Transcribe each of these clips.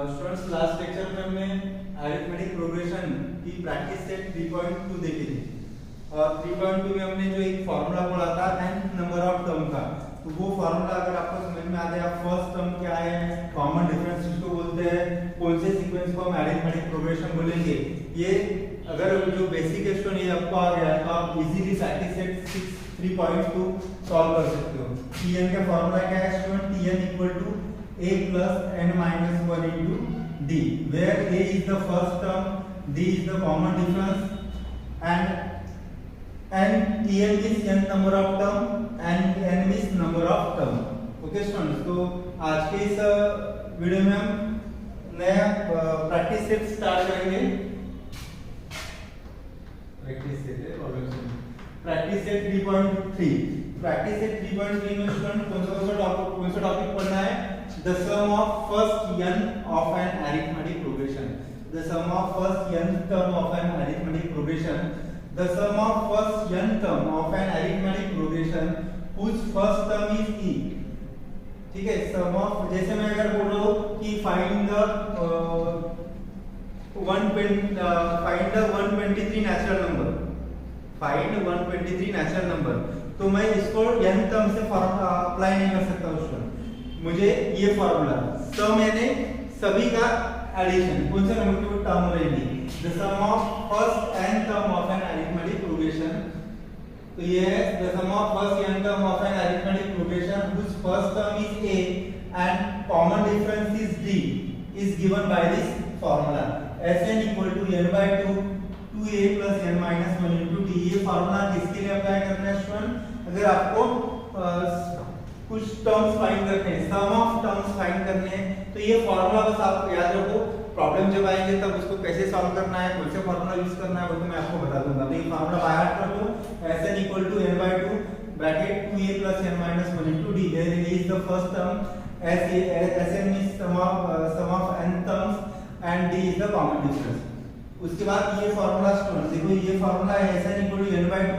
Students last lecture में हमने arithmetic progression की प्रैक्टिस सेट 3.2 देखी थी और 3.2 में हमने जो एक फॉर्मूला पढ़ा था n नंबर ऑफ टर्म का, तो वो फॉर्मूला अगर आपको समझ में आ जाए, फर्स्ट टर्म क्या है, कॉमन डिफरेंस इसको बोलते हैं, कौन से सीक्वेंस को हम अरिथमेटिक प्रोग्रेशन बोलेंगे, ये अगर जो बेसिक क्वेश्चन ये आपको आ गया तो आप इजीली प्रैक्टिस सेट 3.2 सॉल्व कर सकते हो। Tn का फॉर्मूला क्या है student? Tn equal to a plus n minus 1 into d, where a is the first term, d is the common difference, and n Tn is n number of term and n is number of term. Okay students, तो आज के इस video में हम नया practice set start करेंगे। Practice set 3.3। Practice set 3.3 में student कौन सा टॉपिक पढ़ना है? The sum of first n of an arithmetic progression. The sum of first n term of an arithmetic progression. The sum of first n term of an arithmetic progression whose first term is e. ठीक है, sum of, जैसे मैं अगर बोल रहा हूँ कि find the 123 natural number, find 123 natural number, तो मैं इसको n term से अप्लाई नहीं कर सकता उसको। मुझे ये फॉर्मूला सम यानी सभी का एडिशन, कौन से नंबर की टर्म रहेगी? The sum of first n term of an arithmetic progression, तो ये है the sum of first n term of an arithmetic progression whose first term is a and common difference is d is given by this formula Sn equal to n by 2 2a plus n minus 1 into d। ये formula किसके लिए apply करना है student? अगर आपको कुछ terms find करने हैं, सम ऑफ टर्म्स फाइंड करने हैं, तो ये फॉर्मूला बस आप याद रखो। प्रॉब्लम जब आएंगे तब उसको कैसे सॉल्व करना है, कौन से फॉर्मूला यूज करना है वो तो मैं आपको बता दूंगा। तो ये फॉर्मूला बाय हार्ट कर लो, Sn equal to n by 2 bracket 2a plus n minus 1 into d, where a is the first term, Sn is sum of n terms and d is the common difference। उसके बाद ये formula student देखो, ये formula है Sn equal to n by 2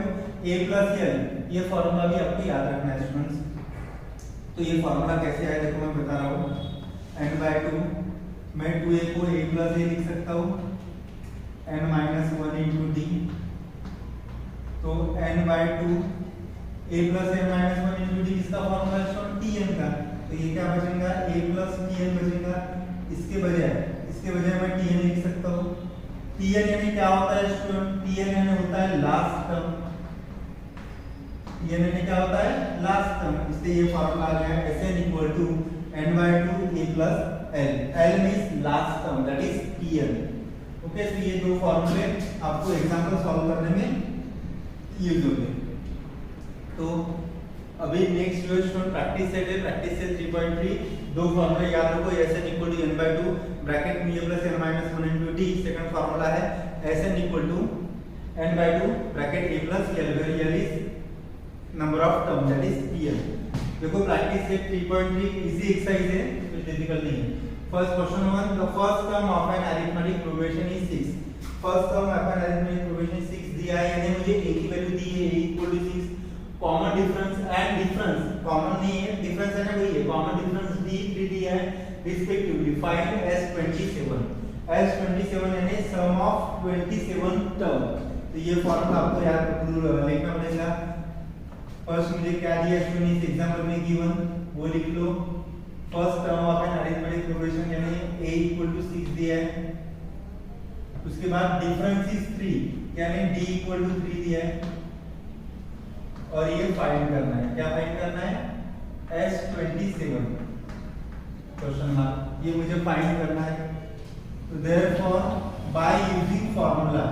a plus n, ये formula भी आपको याद रखना है स्टूडेंट्स। तो ये फॉर्मूला कैसे आया देखो, मैं बता रहा हूँ। n by 2 मैं 2a को a plus a लिख सकता हूँ, n minus 1 into d, तो n by 2 a plus n minus 1 into d इसका फॉर्मूला है Tn का, तो ये क्या बचेगा? a plus Tn बचेगा। इसके बजाय मैं Tn लिख सकता हूँ। Tn यानी क्या होता है स्टूडेंट? Tn यानी होता है लास्ट टर्म, Tn यानी क्या होता है? Last term. इसलिए ये फॉर्मूला आ गया Sn equal to n by 2 a plus l, l means last term, that is Tn। Okay, तो ये दो फॉर्मूले आपको एग्जांपल सॉल्व करने में यूज होंगे। तो अभी नेक्स्ट जो स्टूडेंट प्रैक्टिस सेट है, प्रैक्टिस सेट 3.3, दो फॉर्मूले याद रखो। Sn equal to n by 2 bracket में a plus n minus 1 into d, second formula है Sn equal to n by 2 bracket a plus l, where l is number of term, that is Tn। देखो practice set 3.3 easy exercise है, कुछ difficult नहीं है। First question 1, the first term of an arithmetic progression is 6। First term of an arithmetic progression 6 दिया है, यानी मुझे a की वैल्यू दी है, a equal to 6। Common difference and difference common नहीं है, डिफरेंस है ना वही है, कॉमन डिफरेंस d 3 दिया है रिस्पेक्टिवली। फाइंड S27 यानी सम ऑफ 27 टर्म। तो ये फॉर्मूला आपको याद लिखना पड़ेगा। फर्स्ट मुझे क्या दिया स्टूडेंट इस एग्जांपल में गिवन, वो लिख लो। First term of an arithmetic progression यानी a इक्वल टू 6 दिया है। उसके बाद डिफरेंस इज 3 यानी d इक्वल टू 3 दिया है, और ये फाइंड करना है। क्या फाइंड करना है? S27 क्वेश्चन मार्क, ये मुझे फाइंड करना है। तो देयरफॉर बाय यूजिंग फार्मूला,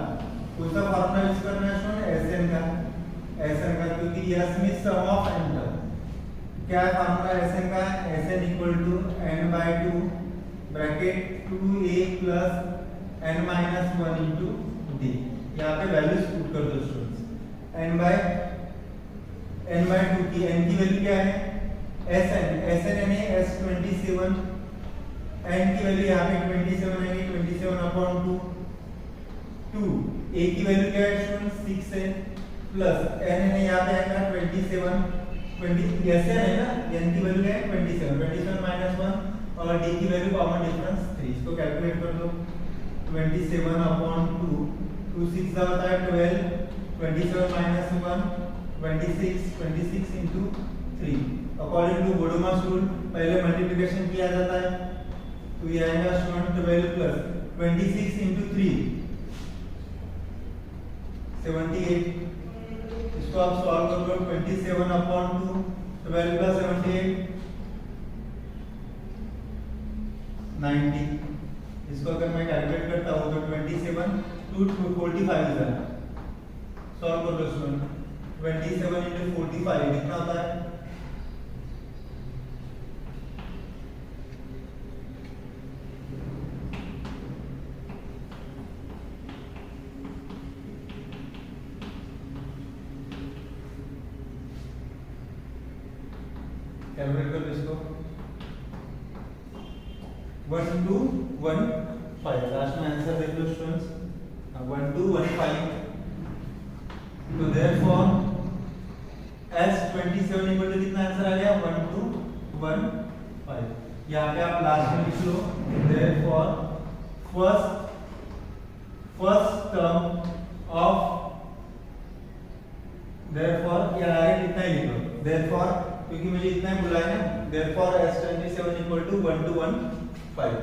कौन सा फार्मूला यूज करना है स्टूडेंट? Sn का, क्योंकि S में सम ऑफ n टर्म। क्या है फार्मूला Sn का? Sn equal to n by 2 bracket 2a plus n minus 1 into d। यहाँ पे वैल्यूज पुट कर दो स्टूडेंट्स। n by 2 की n की वैल्यू क्या है? Sn यानी S27, n की वैल्यू यहाँ पे 27 आएगी, 27/2, 2 a की वैल्यू क्या है स्टूडेंट 6 है, प्लस n है यहाँ पे आएगा 27, 20 Sn है ना, n की वैल्यू क्या है 27, 27 माइनस 1 और d की वैल्यू कॉमन डिफरेंस 3, इसको कैलकुलेट कर लो 27/2, 2 6 का होता है 12, 27 minus 1 26, 26 into 3 according to BODMAS rule पहले मल्टीप्लिकेशन किया जाता है, तो ये आएगा स्टूडेंट 12 प्लस 26 into 3 78, इसको आप सॉल्व कर लो 27/2, 12 प्लस 78 90, इसको अगर मैं कैलकुलेट करता हूँ तो 27 to 45 इधर सॉल्व कर लो स्टूडेंट, 27 into 45 कितना होता है, कैलकुलेट कर लो इसको 1215, लास्ट में आंसर देख लो स्टूडेंट्स 1215, तो देयरफॉर S27 इक्वल टू कितना आंसर आ गया 1215, यहाँ पे आप लास्ट में लिख लो therefore first term of, therefore या डायरेक्ट इतना ही लिख लो देयरफॉर, क्योंकि मुझे इतना ही बुलाया ना, देयरफॉर S27 इक्वल टू 1215।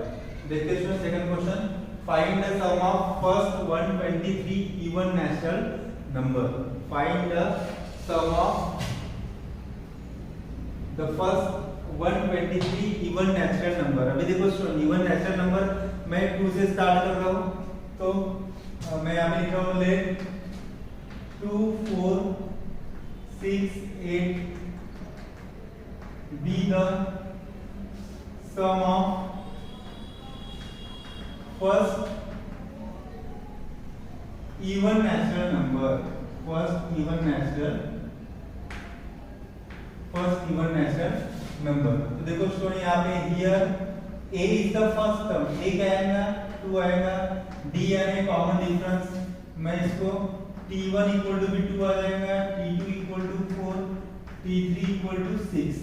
देखते हैं second question, find the sum of first 123 even natural number, find the sum of the first 123 even natural number. अभी देखो स्टूडेंट इवन नेचुरल नंबर मैं 2 से स्टार्ट कर रहा हूं, तो मैं यहां पे लिख रहा हूं ले 2 4 6 8 be the sum of first even natural number, first even natural number। तो देखो स्टूडेंट यहाँ पे here a is the first term, a क्या आएगा 2 आएगा, d यानी कॉमन डिफरेंस, मैं इसको t1 इक्वल टू भी 2 आ जाएगा, t2 equal to 4, t3 equal to 6,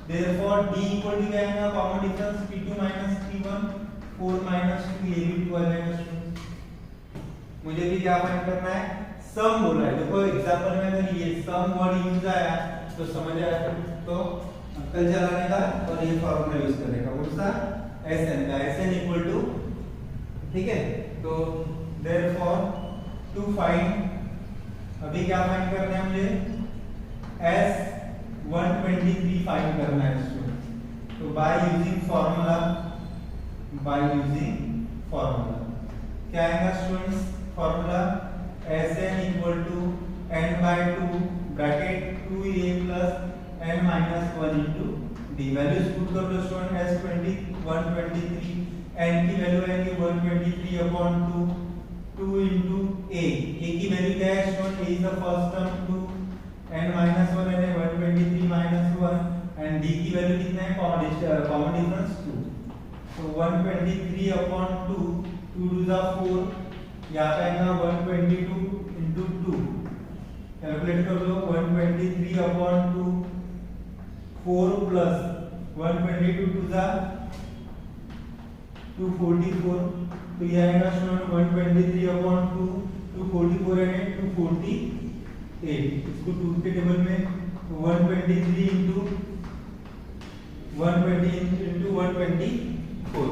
therefore d equal to क्या आएगा common difference p2 minus p1, 4 minus 2 ये भी 2 आ जाएगा स्टूडेंट। मुझे भी क्या फाइंड करना है, सम बोला है, देखो एग्जांपल में अगर ये सम वर्ड यूज आया तो समझ आया, तो अक्ल चलाने का और ये फॉर्मूला यूज करने का, कौन सा Sn का, Sn इक्वल टू, ठीक है, तो therefore टू फाइंड, अभी क्या फाइंड करना है मुझे S123 फाइंड करना है स्टूडेंट, तो बाय यूजिंग फॉर्मूला क्या आएगा students formula Sn equal to n/2 bracket 2a plus n minus 1 into d, values put कर लो स्टूडेंट, S123 n की वैल्यू आएगी 123/2, 2 इंटू a की वैल्यू क्या है student, a is the first term 2, n minus 1 यानी 123 माइनस 1 एंड d की value कितना है कॉमन डिफरेंस 2, तो 123/2, 2 टू द 4, यहाँ पे आएगा 122 इंटू 2, कैलकुलेट कर लो 123/2, 4 प्लस 122 टू द 244, तो ये आएगा स्टूडेंट 123/2, 244 यानी 248, इसको 2 के टेबल में 123 इंटू 120 इंटू 124,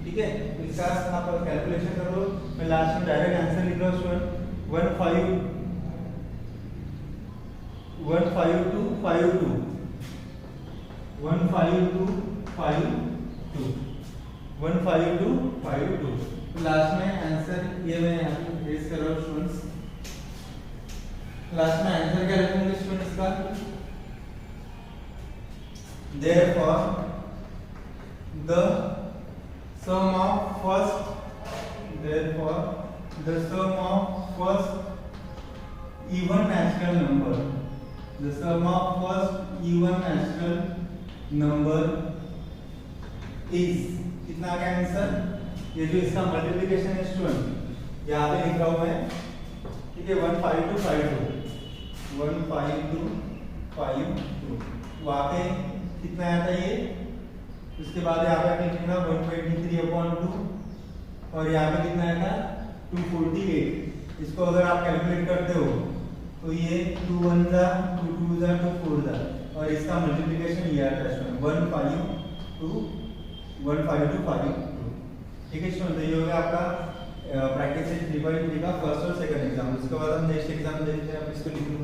ठीक है, इसका आप कैलकुलेशन कर लो, मैं लास्ट में डायरेक्ट आंसर लिख रहा हूँ स्टूडेंट 15252 15252, तो लास्ट में आंसर ये मैं यहाँ पे रेज कर रहा हूँ स्टूडेंट्स, लास्ट में आंसर क्या रखेंगे स्टूडेंट्स का, therefore the sum of first even natural number, the sum of first even natural number is, कितना आ गया आंसर? ये जो इसका मल्टीप्लिकेशन है स्टूडेंट यहाँ पे लिख रहा हूं मैं, ठीक है, 15252 15252 वहां पे कितना आया था ये, उसके बाद यहाँ पे आपने लिखना 123/2 और यहाँ पे कितना आया था 248। इसको अगर आप कैलकुलेट करते हो तो ये 2 1 जा 2 2 जा 2 4 जा और इसका मल्टीप्लिकेशन ये आता है 15252। ठीक है स्टूडेंट, ये हो गया आपका प्रैक्टिस सेट 3.3 का फर्स्ट और सेकंड एग्जाम। उसके बाद हम नेक्स्ट एग्जाम देखते हैं। आप इसको लिख लो।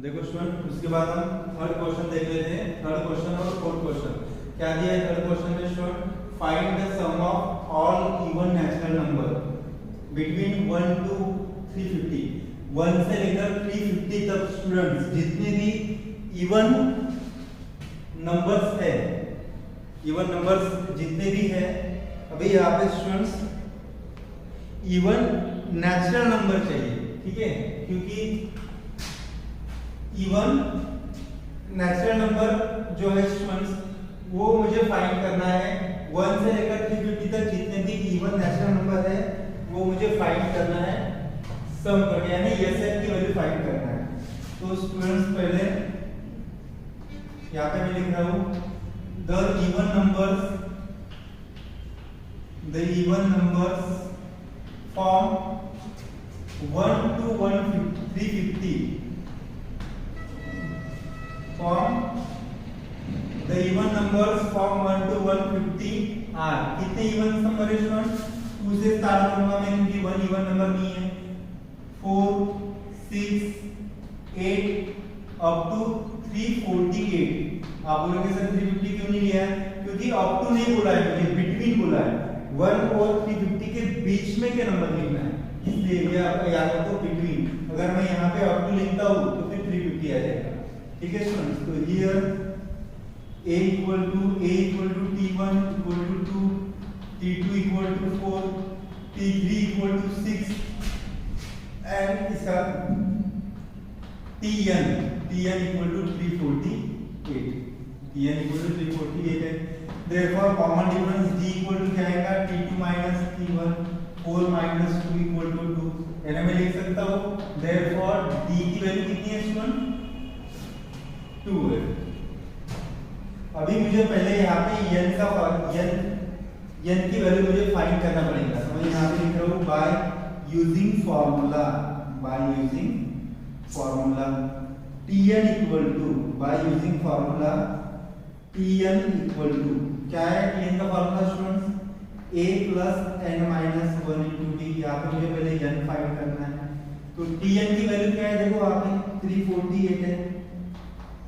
देखो स्टूडेंट, उसके बाद हम थर्ड क्वेश्चन देख लेते हैं। थर्ड क्वेश्चन और फोर्थ क्वेश्चन क्या दिया है? थर्ड क्वेश्चन में student find the sum of all even natural number between 1 to 350। 1 से लेकर 350 तक स्टूडेंट्स जितने भी इवन नंबर्स है, इवन नंबर्स जितने भी है, अभी यहाँ पे स्टूडेंट्स इवन नेचुरल नंबर चाहिए, ठीक है, क्योंकि इवन नेचुरल नंबर जो है स्टूडेंट्स वो मुझे फाइंड करना है। 1 से लेकर 350 तक जितने भी इवन नेचुरल नंबर है वो मुझे फाइंड करना है सम करके, यानी एसएन की वैल्यू फाइंड करना है। तो स्टूडेंट्स पहले यहाँ पे मैं लिख रहा हूँ the even numbers from 1 to 350 from the even numbers from 1 to 150 are कितने इवन नंबर है स्टूडेंट? 2 से स्टार्ट करूंगा मैं क्योंकि 1 इवन नंबर नहीं है। 4 6 8 अप टू 348। आप बोलोगे सर 350 क्यों नहीं लिया है? क्योंकि अप टू नहीं बोला है, मुझे बिटवीन बोला है। 1 और 350 के बीच में क्या नंबर लिखना है, इसलिए ये आपका याद रखो बिटवीन। अगर मैं यहाँ पे अप टू लिखता हूँ तो फिर 350 आ जाएगा। ठीक है स्टूडेंट्स, तो here a equal to t1 equal to 2, t2 equal to 4, t3 equal to 6 and इसका tn equal to 348 है। therefore common difference d equal to क्या आएगा? t2 minus t1 4 minus 2 equal to 2। यानी मैं लिख सकता हूँ therefore d की वैल्यू कितनी है स्टूडेंट? 2 है। अभी मुझे पहले यहाँ पे n की वैल्यू मुझे फाइंड करना पड़ेगा। तो मैं यहाँ पे लिख रहा हूँ by using formula tn equal to क्या है? tn का formula students a plus n minus 1 into d। यहाँ पे मुझे पहले n फाइंड करना है। तो tn की वैल्यू क्या है? देखो यहाँ पे 348 है।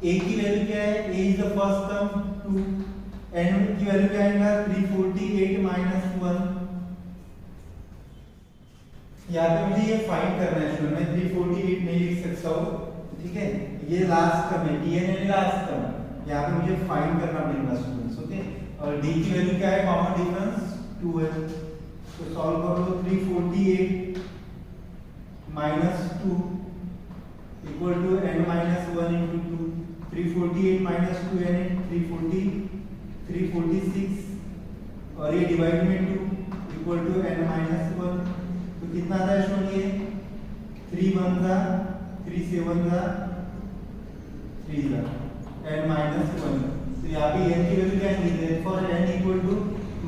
a की वैल्यू क्या है? a is the first term 2, n की वैल्यू क्या आएगा? 348 माइनस 1। यहाँ पे मुझे ये फाइंड करना है स्टूडेंट, मैं 348 नहीं लिख सकता हूँ, ठीक है, ये लास्ट टर्म है, tn है लास्ट टर्म, यहाँ पे मुझे फाइंड करना पड़ेगा स्टूडेंट्स, ओके। और d की वैल्यू क्या है? कॉमन डिफरेंस 2 है, तो सॉल्व करो। 348 minus 2 equal to n minus 1 into 2। 348 minus 2 यानी 346 और ये डिवाइड में 2 इक्वल टू n माइनस 1। तो कितना आता है स्टूडेंट? ये 3 1 जा 3 7 जा 3 जा n माइनस 1। तो यहाँ पे n की वैल्यू क्या है? therefore n equal to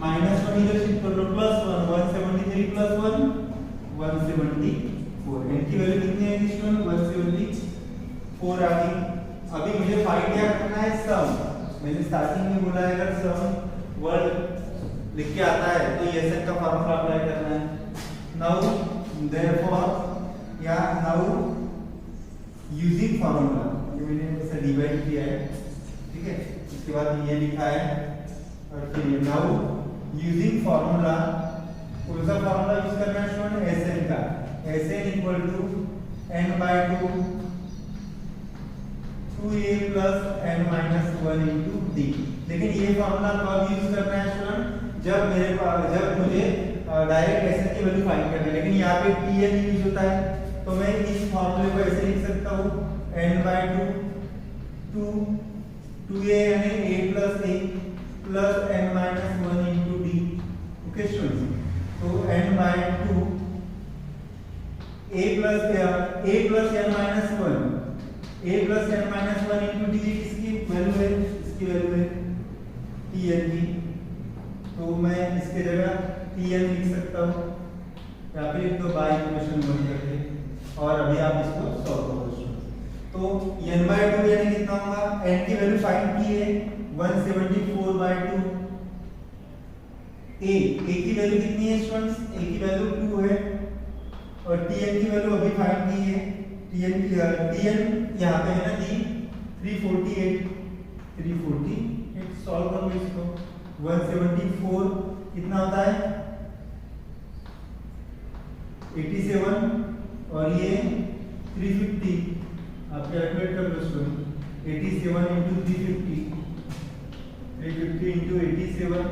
minus 1 इधर शिफ्ट कर लो प्लस 1 173 प्लस 1 174। n की वैल्यू कितनी है स्टूडेंट? 174 आ गई। अभी मुझे फाइंड क्या करना है? सम। मैंने स्टार्टिंग में बोला है अगर सम वर्ड लिख के आता है तो ये सेट का फार्मूला अप्लाई करना है। नाउ देयरफॉर या नाउ यूजिंग फार्मूला, ये मैंने ऐसे डिवाइड किया है, ठीक है, इसके बाद ये लिखा है और फिर नाउ यूजिंग फार्मूला, कौन सा फार्मूला यूज करना है स्टूडेंट? Sn का। Sn equal to n/2 2a plus n minus 1 into d। लेकिन ये फार्मूला कब यूज करना है स्टूडेंट? जब मुझे डायरेक्ट Sn की वैल्यू फाइंड करनी है। लेकिन यहाँ पे tn यूज होता है, तो मैं इस फॉर्मूले को ऐसे लिख सकता हूँ n/2 2a यानी a plus n minus 1 into d। Okay students, तो n/2 a plus n minus 1 into d इसकी वैल्यू है, इसकी वैल्यू है tn की, तो मैं इसके जगह tn लिख सकता हूँ या फिर तो बाय इक्वेशन बन करके, और अभी आप इसको सॉल्व करो। तो n/2 यानी कितना होगा, n की वैल्यू फाइंड की है 174/2, a की वैल्यू कितनी है स्टूडेंट्स, a की वैल्यू 2 है, और tn की वैल्यू अभी फाइंड की है, tn यहाँ पे है ना दी 348 सॉल्व करो इसको। 174 कितना होता है 87, और ये 350, आप कैलकुलेट कर लो इसको, 87 into 350 into 87,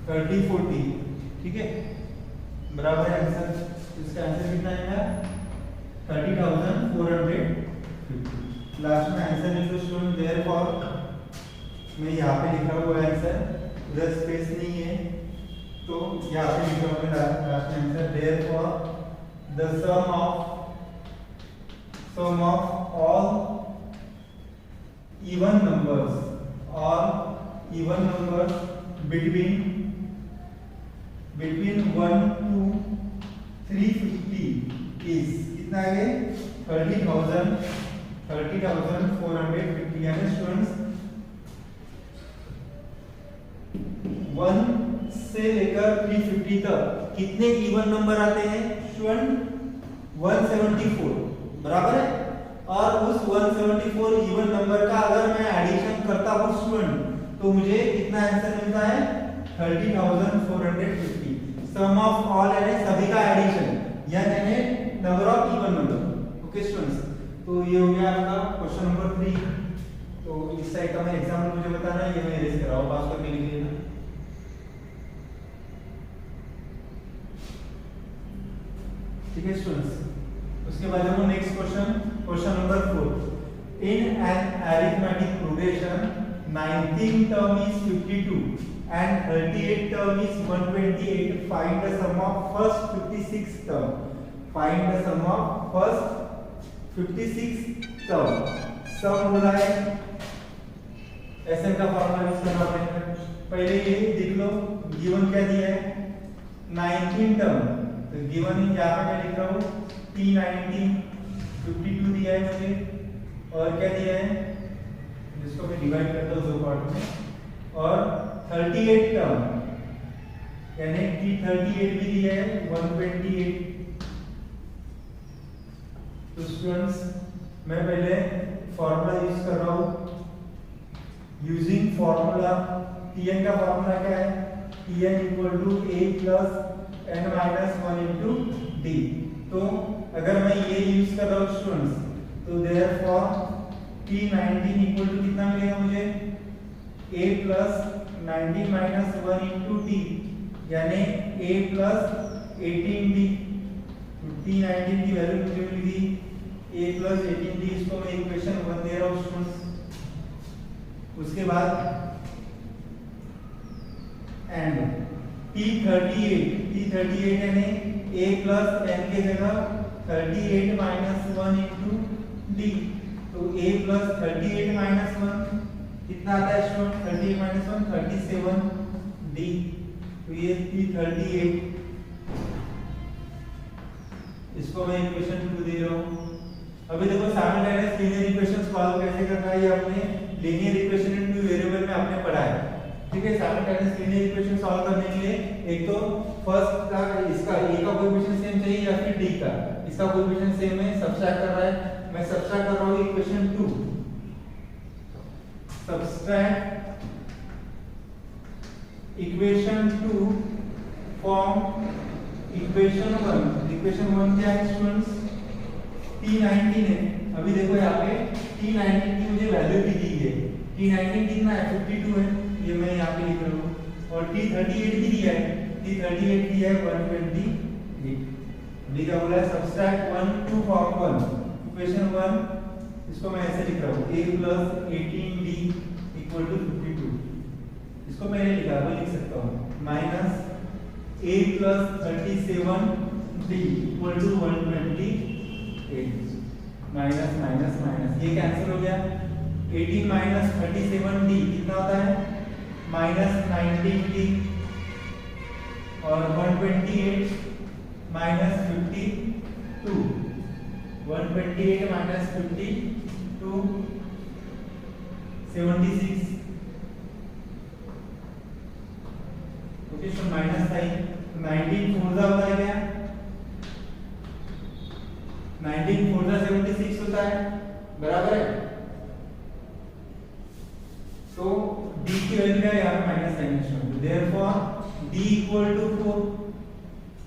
थर्टी 40, ठीक है, बराबर है आंसर। इसका आंसर कितना आएगा 30,450। लास्ट में आंसर लिखो स्टूडेंट, देयरफॉर मैं यहाँ पे लिखा हुआ है आंसर, उधर स्पेस नहीं है तो यहाँ पे लिखा हुआ है लास्ट में answer, therefore the sum of all even numbers between 1 to 350 is कितना है 30,450। यानी स्टूडेंट्स 1 से लेकर 350 तक कितने इवन नंबर आते हैं स्टूडेंट 174, बराबर है। और उस 174 इवन नंबर का अगर मैं एडिशन करता हूं स्टूडेंट तो मुझे कितना आंसर मिलता है 30,450। सम ऑफ ऑल यानी सभी का एडिशन, यानी number of even number. Okay students, तो ये हो गया आपका क्वेश्चन नंबर 3। तो इस साइड का मैं एग्जाम्पल मुझे बताना है, ये मैं इरेज कर रहा हूं पास करने के लिए ना। ठीक है स्टूडेंट्स, उसके बाद हम next question number 4। In an arithmetic progression 19th term is 52 and 38th term is 128. Find the sum of first 56th term. Find the sum of first 56th term. सम बोला है, एसएन का फॉर्मूला यूज करना पड़ेगा। पहले ये देख लो given क्या दिया है 19 टर्म, तो गिवन यहाँ पे मैं लिख रहा हूँ T19 52 दिया है मुझे, और क्या दिया है जिसको मैं डिवाइड करता हूँ दो पार्ट में, और 38 टर्म यानी T38 भी दिया है 128। तो स्टूडेंट्स मैं पहले फॉर्मूला यूज कर रहा हूँ, यूजिंग फॉर्मूला Tn का फॉर्मूला क्या है Tn equal to a plus n minus 1 into d। तो अगर मैं ये यूज कर रहा हूँ स्टूडेंट्स तो देयरफॉर T19 इक्वल टू कितना मिलेगा मुझे a plus 19 minus 1 into T, यानी a प्लस 18d। T19 की वैल्यू मुझे मिल गई a प्लस 18d, इसको मैं इक्वेशन 1 दे रहा हूँ स्टूडेंट्स। उसके बाद एंड T38 यानी a प्लस n के जगह 38 माइनस 1 इंटू d। तो a प्लस 38 माइनस 1 कितना आता है स्टूडेंट 38 माइनस 1 37d। तो ये T38, इसको मैं इक्वेशन 2 दे रहा हूँ। अभी देखो साइमल्टेनियस लीनियर इक्वेशन सॉल्व कैसे करना है, ये आपने linear equation in two variable में आपने पढ़ा है। ठीक है, साइमल्टेनियस लीनियर इक्वेशन सॉल्व करने के लिए एक तो फर्स्ट का इसका a का कोएफिशिएंट सेम चाहिए या फिर d का, इसका कोएफिशिएंट सेम है, सब्ट्रैक्ट कर रहा है, मैं सब्ट्रैक्ट कर रहा हूँ equation 2, subtract equation 2 from equation 1। Equation 1 क्या है स्टूडेंट्स T19 है। अभी देखो यहाँ पे T19 की मुझे वैल्यू भी दी है। T19 कितना है 52 है, ये मैं यहाँ पे लिख रहा हूँ। और T38 भी दिया है, T38 दिया है 128। अभी क्या बोला है, सब्सट्रैक्ट 1 2 फॉर्म 1 इक्वेशन 1, इसको मैं ऐसे लिख रहा हूँ a + 18d = 52। इसको मैंने लिखा, मैं लिख सकता हूँ minus a + 37d = 128। Minus minus minus ये कैंसिल हो गया। 18 - 37d कितना होता है, -19d। और 128 - 52, 128 - 52 76। ओके, सो माइनस साइन 19 4 होता है क्या, 19 4 76 होता है, बराबर है। तो d की वैल्यू क्या है, यहाँ पे माइनस साइन है, देयरफॉर d = 4।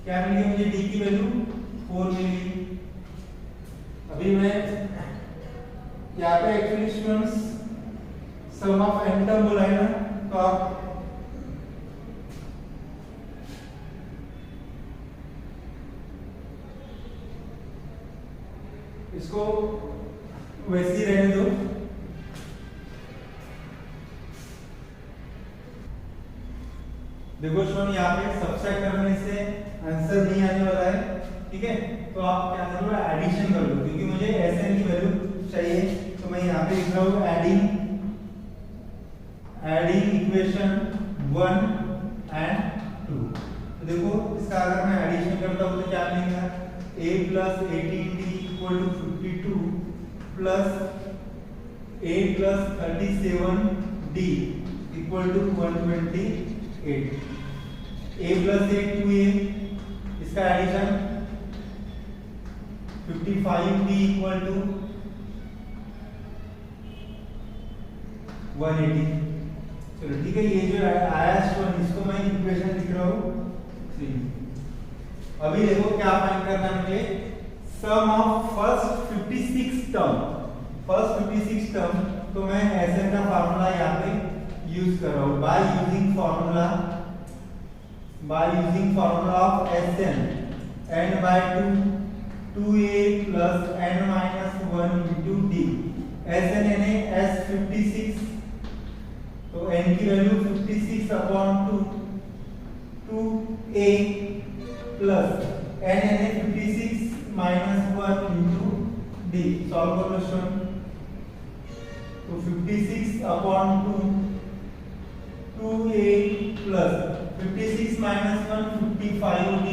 क्या मिली मुझे, d की वैल्यू 4 मिली। अभी मैं यहाँ पे actually students sum of n term बोला है ना, तो आप इसको वैसे ही रहने दो। देखो स्टूडेंट, यहाँ पे सब्सट्रैक्ट करने से आंसर नहीं आने वाला है, ठीक है। तो आप क्या करो, एडिशन कर लो, क्योंकि मुझे Sn की वैल्यू चाहिए। तो मैं यहाँ पे लिख रहा हूँ एडिंग इक्वेशन 1 and 2। तो देखो इसका अगर मैं एडिशन करता हूँ तो क्या मिलेगा, a + 18d = 52 plus a + 37d = 128। a + 8 2a, इसका एडिशन 55d = 180। चलो ठीक है, ये जो आया स्टूडेंट, इसको मैं इक्वेशन लिख रहा हूँ 3। अभी देखो क्या फाइंड करना है मुझे, सम ऑफ फर्स्ट 56 टर्म। तो मैं Sn का फार्मूला यहाँ पे यूज कर रहा हूँ, by using formula of Sn n/2 2a + n - 1 × d। Sn यानी S56, तो n की वैल्यू 56/2 2a प्लस n यानी 56 - 1 × d। सॉल्व करो स्टूडेंट, तो 56/2 2a प्लस 56 - 1 55d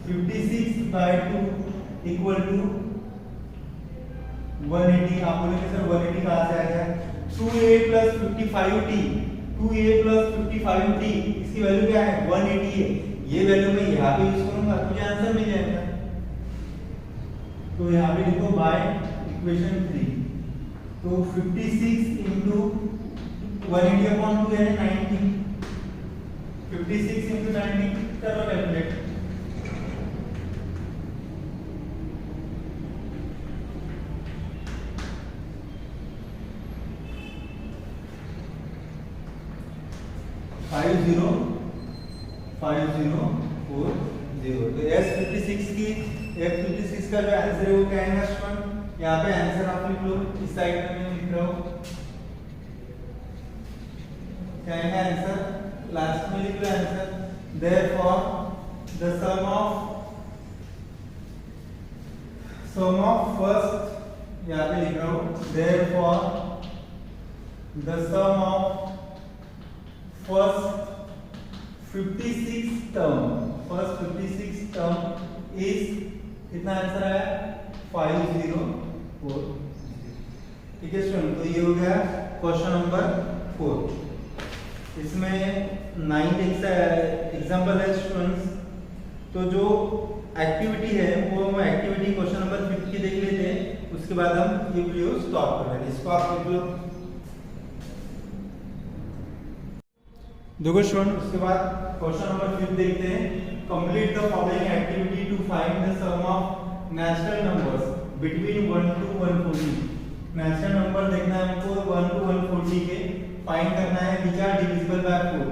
56/2 = 180। आप बोलेंगे सर 180 कहाँ से आ गया, 2a + 55d 2a + 55d इसकी वैल्यू क्या है, 180 है। ये वैल्यू मैं यहाँ पे यूज करूंगा, मुझे आंसर मिल जाएगा। तो यहाँ पे लिखो बाय इक्वेशन 3। तो 56 × 180/2 यानी 90, 56 × 90 करो कैलकुलेट। Five zero 5040। तो F56 का जो आंसर है वो क्या है स्टूडेंट, यहाँ पे आंसर आप लिख लो, इस साइड में मैं लिख रहा हूँ क्या है आंसर, लास्ट में लिख लो answer. Therefore the sum of first, यहाँ पे लिख रहा हूँ therefore the sum of first 56 term is, कितना आंसर आया 5040। ठीक है स्टूडेंट, तो ये हो गया क्वेश्चन नंबर 4। इसमें 9th एग्जाम्पल है स्टूडेंट्स। तो जो एक्टिविटी है वो हम एक्टिविटी क्वेश्चन नंबर 5 की देख लेते हैं, उसके बाद हम ये वीडियो स्टॉप कर रहे हैं। इसको आप लिख लो। देखो स्टूडेंट, उसके बाद क्वेश्चन नंबर 5 देखते हैं। Complete the following activity to find the sum of natural numbers between 1 to 140। Natural number देखना है हमको 1 to 140 के, फाइंड करना है which are divisible by 4।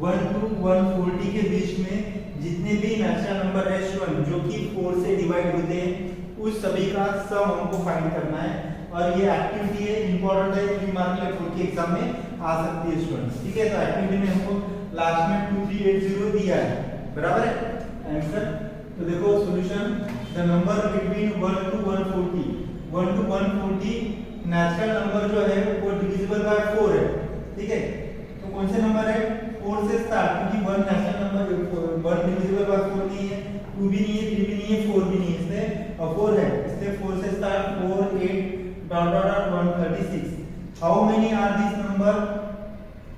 1 to 140 के बीच में जितने भी नेचुरल नंबर है स्टूडेंट जो कि 4 से डिवाइड होते हैं उस सभी का सम हमको फाइंड करना है। और ये एक्टिविटी है, इंपॉर्टेंट है, 3 मार्क के बोर्ड के एग्जाम में आ सकती है स्टूडेंट्स। ठीक है, तो एक्टिविटी में हमको लास्ट में 2380 दिया है, बराबर है आंसर। तो देखो solution, the number between 1 to 140 natural number जो है वो डिविजिबल बाय 4 है। ठीक है, तो कौन से नंबर है 4 से स्टार्ट, क्योंकि 1 नेचुरल नंबर 1 डिविजिबल बाय 4 नहीं है, 2 भी नहीं है, 3 भी नहीं है, 4 भी नहीं है, इसलिए 4 है, इसलिए 4 से start 4 8 dot dot dot 136। How many are this number,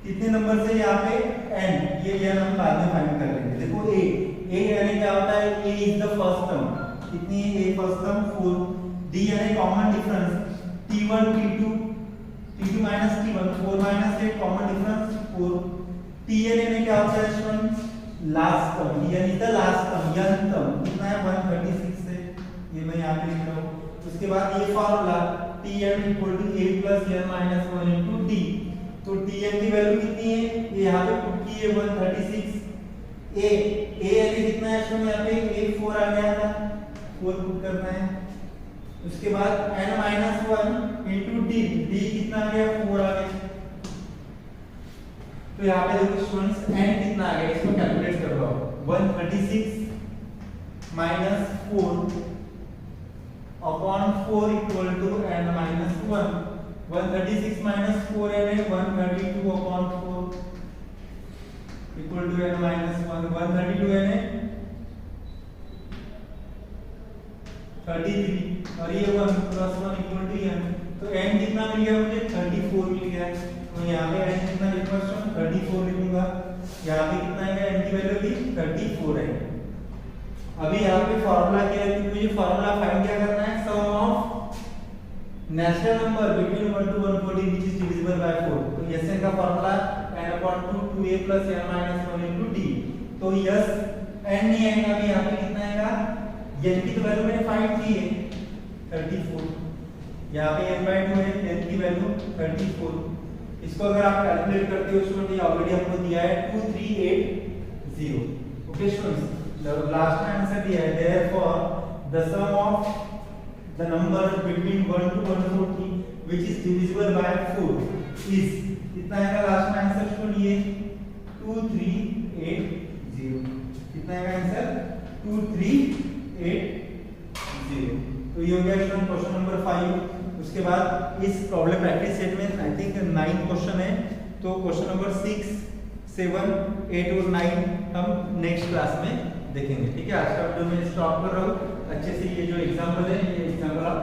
कितने नंबर से यहाँ पे n, ये हम बाद में फाइंड कर लेंगे। देखो a यानी क्या होता है, a is the first term, कितनी है a फर्स्ट टर्म 4। d यानी common difference t1 t2 minus t1 4 minus 8 common difference 4। tn यानी क्या होता है स्टूडेंट्स, लास्ट टर्म, यानी the last term, n term कितना है 136 है, ये मैं यहाँ पे लिख रहा हूँ। उसके बाद ये formula tn equal to a plus n minus 1 into d। तो tn की वैल्यू कितनी है, ये यहाँ पे पुट की है 136। a यानी कितना है स्टूडेंट, यहाँ पे a 4 आ गया था, 4 पुट करना है। उसके बाद n minus 1 into d कितना आ गया 4 आ गया। तो यहाँ पे देखो स्टूडेंट्स n कितना आ गया, इसको कैलकुलेट कर लो। 136 minus 4 upon 4 equal to n minus 1। 136 minus 4 n है 132 upon 4 equal to n minus 1। 132 n है 33 और ये 1 plus 1 equal to n। तो n कितना मिल गया मुझे 34 मिल गया। तो यहाँ पे n कितना लिखूंगा, 34 लिखूंगा। यहाँ पे कितना है, n की वैल्यू भी 34 है। अभी यहाँ पे फार्मूला क्या है, मुझे फार्मूला फाइंड क्या करना है, sum of natural number between 1 to 140 which is divisible by 4। तो Sn का formula n/2 2a + n - 1 * d। तो यस n नहीं आएगा, अभी यहाँ पे कितना आएगा, n की तो वैल्यू मैंने फाइंड की है 34, यहाँ पे n/2 है, n की वैल्यू 34। इसको अगर आप कैलकुलेट करते हो स्टूडेंट, ये ऑलरेडी हमको दिया है 2380। ओके स्टूडेंट्स, लास्ट में आंसर दिया है, therefore the sum of the number between 1 to 140 which is divisible by 4 is कितना आएगा लास्ट में आंसर स्टूडेंट, ये 2380। कितना आएगा आंसर 2380। तो ये हो गया स्टूडेंट क्वेश्चन नंबर 5। उसके बाद इस प्रॉब्लम प्रैक्टिस सेट में आई थिंक 9 क्वेश्चन है, तो क्वेश्चन नंबर 6 7 8 और 9 हम नेक्स्ट क्लास में देखेंगे। ठीक है, आज का वीडियो मैं स्टॉप कर रहा हूँ। अच्छे से ये जो एग्जाम्पल है, ये एग्जाम्पल आप